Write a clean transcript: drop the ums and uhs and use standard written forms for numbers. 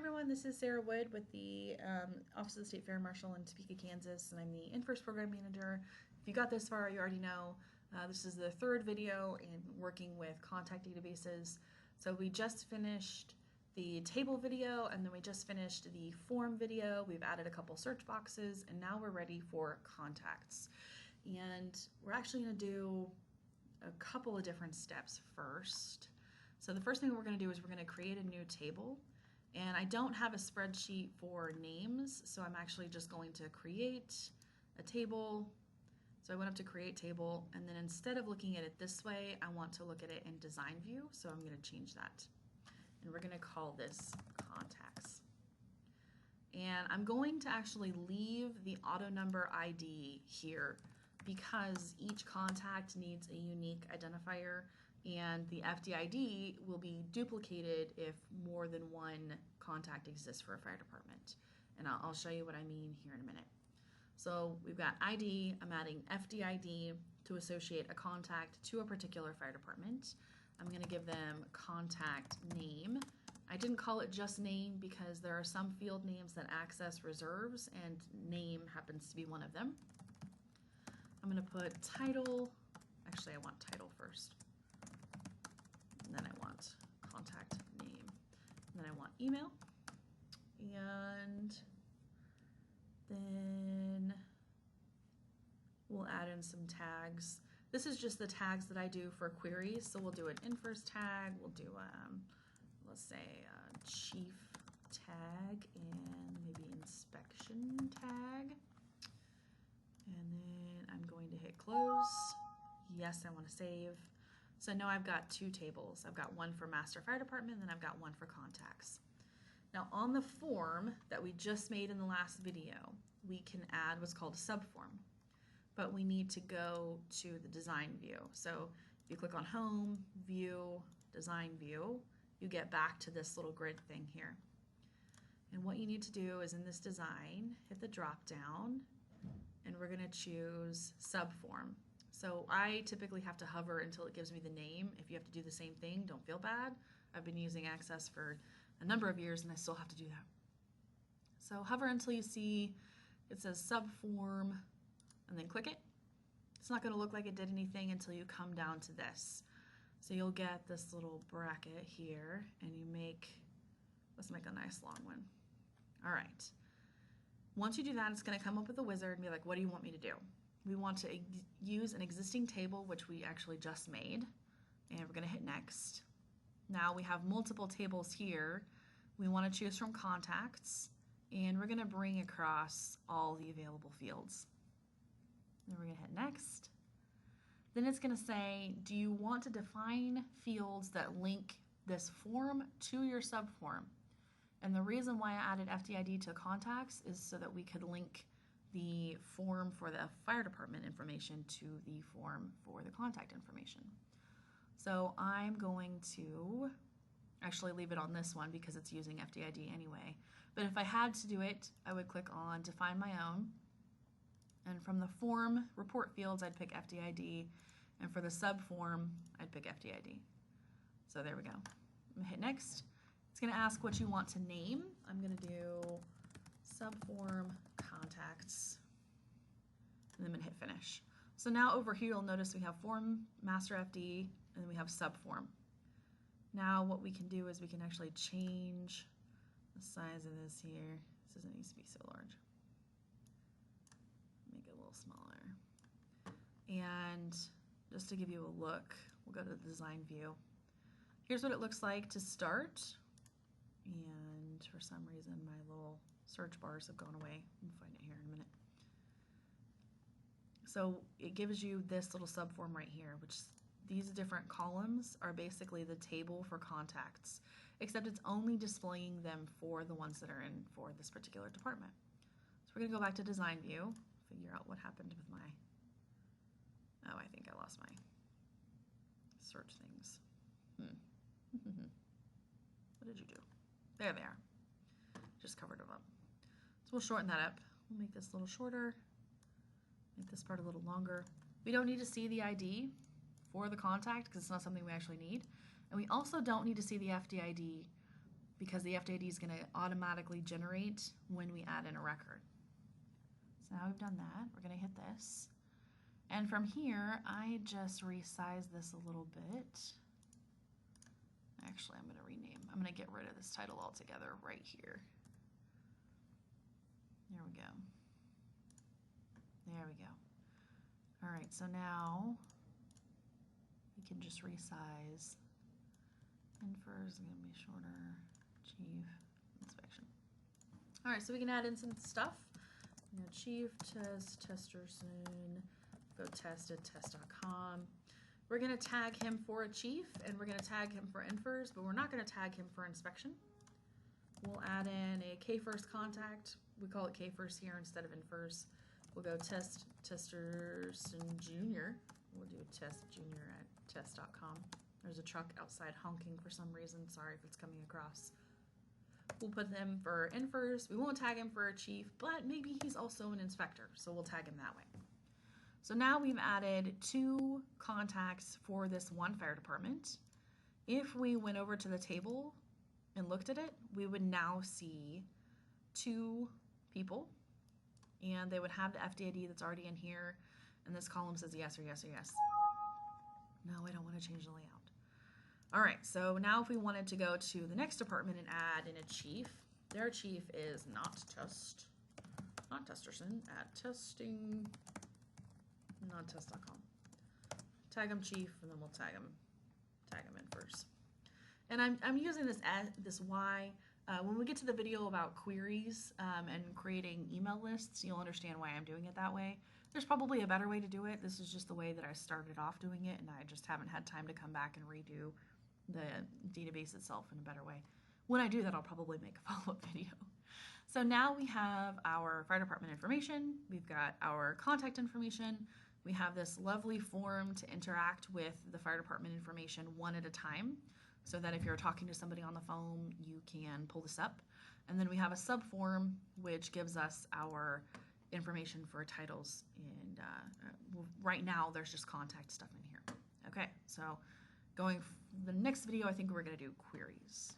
everyone, this is Sarah Wood with the Office of the State Fair Marshal in Topeka, Kansas, and I'm the Inverse Program Manager. If you got this far, you already know this is the third video in working with contact databases. So we just finished the table video, and then we just finished the form video. We've added a couple search boxes, and now we're ready for contacts. And we're actually going to do a couple of different steps first. So the first thing we're going to do is we're going to create a new table. And I don't have a spreadsheet for names, so I'm actually just going to create a table. So I went up to create table, and then instead of looking at it this way, I want to look at it in design view, so I'm going to change that. And we're going to call this contacts. And I'm going to actually leave the auto number ID here because each contact needs a unique identifier, and the FDID will be duplicated if more than one contact exists for a fire department. And I'll show you what I mean here in a minute. So we've got ID, I'm adding FDID to associate a contact to a particular fire department. I'm going to give them contact name. I didn't call it just name because there are some field names that access reserves, and name happens to be one of them. I'm going to put title, actually I want title first. And then I want contact name. And then I want email. And then we'll add in some tags. This is just the tags that I do for queries. So we'll do an inverse tag. We'll do, let's say, a chief tag and maybe inspection tag. And then I'm going to hit close. Yes, I want to save. So now I've got two tables. I've got one for master fire department, and then I've got one for contacts. Now on the form that we just made in the last video, we can add what's called a subform, but we need to go to the design view. So if you click on home, view, design view, you get back to this little grid thing here. And what you need to do is in this design, hit the drop down, and we're gonna choose subform. So I typically have to hover until it gives me the name. If you have to do the same thing, don't feel bad. I've been using Access for a number of years and I still have to do that. So hover until you see it says subform and then click it. It's not going to look like it did anything until you come down to this. So you'll get this little bracket here and you make, let's make a nice long one. All right. Once you do that, it's going to come up with a wizard and be like, what do you want me to do? We want to use an existing table, which we actually just made, and we're going to hit next. Now we have multiple tables here. We want to choose from contacts, and we're going to bring across all the available fields. Then we're going to hit next. Then it's going to say, do you want to define fields that link this form to your subform? And the reason why I added FDID to contacts is so that we could link the form for the fire department information to the form for the contact information. So I'm going to actually leave it on this one because it's using FDID anyway. But if I had to do it, I would click on define my own. And from the form report fields, I'd pick FDID. And for the subform, I'd pick FDID. So there we go. I'm gonna hit next. It's gonna ask what you want to name. I'm gonna do subform contacts, and then I'm going to hit finish. So now over here you'll notice we have form, master FD, and then we have subform. Now what we can do is we can actually change the size of this here. This doesn't need to be so large. Make it a little smaller. And just to give you a look, we'll go to the design view. Here's what it looks like to start. And for some reason my little search bars have gone away. We'll find it here in a minute. So it gives you this little subform right here, which these different columns are basically the table for contacts, except it's only displaying them for the ones that are in for this particular department. So we're going to go back to design view, figure out what happened with my, oh, I think I lost my search things. What did you do? There they are. Just covered them up. So we'll shorten that up. We'll make this a little shorter, make this part a little longer. We don't need to see the ID for the contact because it's not something we actually need. And we also don't need to see the FDID because the FDID is going to automatically generate when we add in a record. So now we've done that. We're going to hit this. And from here, I just resize this a little bit. Actually, I'm going to rename. I'm going to get rid of this title altogether right here. There we go. There we go. All right, so now we can just resize. Infer is going to be shorter. Chief inspection. All right, so we can add in some stuff. You know, chief test, testerson, go test at test.com. We're going to tag him for a chief, and we're going to tag him for infers, but we're not going to tag him for inspection. We'll add in a K-first contact. We call it K-first here instead of infers. We'll go test, testerson junior. We'll do test junior at test.com. There's a truck outside honking for some reason. Sorry if it's coming across. We'll put him for infers. We won't tag him for a chief, but maybe he's also an inspector, so we'll tag him that way. So now we've added 2 contacts for this one fire department. If we went over to the table and looked at it, we would now see 2 people, and they would have the FDID that's already in here, and this column says yes or yes or yes. No, I don't want to change the layout. All right, so now if we wanted to go to the next department and add in a chief, their chief is not testerson, at testing, not test.com. Tag him chief, and then we'll tag him in first. And I'm using this Y. When we get to the video about queries and creating email lists, you'll understand why I'm doing it that way. There's probably a better way to do it. This is just the way that I started off doing it, and I just haven't had time to come back and redo the database itself in a better way. When I do that, I'll probably make a follow-up video. So now we have our fire department information. We've got our contact information. We have this lovely form to interact with the fire department information one at a time, so that if you're talking to somebody on the phone, you can pull this up. And then we have a subform, which gives us our information for titles. And right now, there's just contact stuff in here. Okay, so the next video, I think we're going to do queries.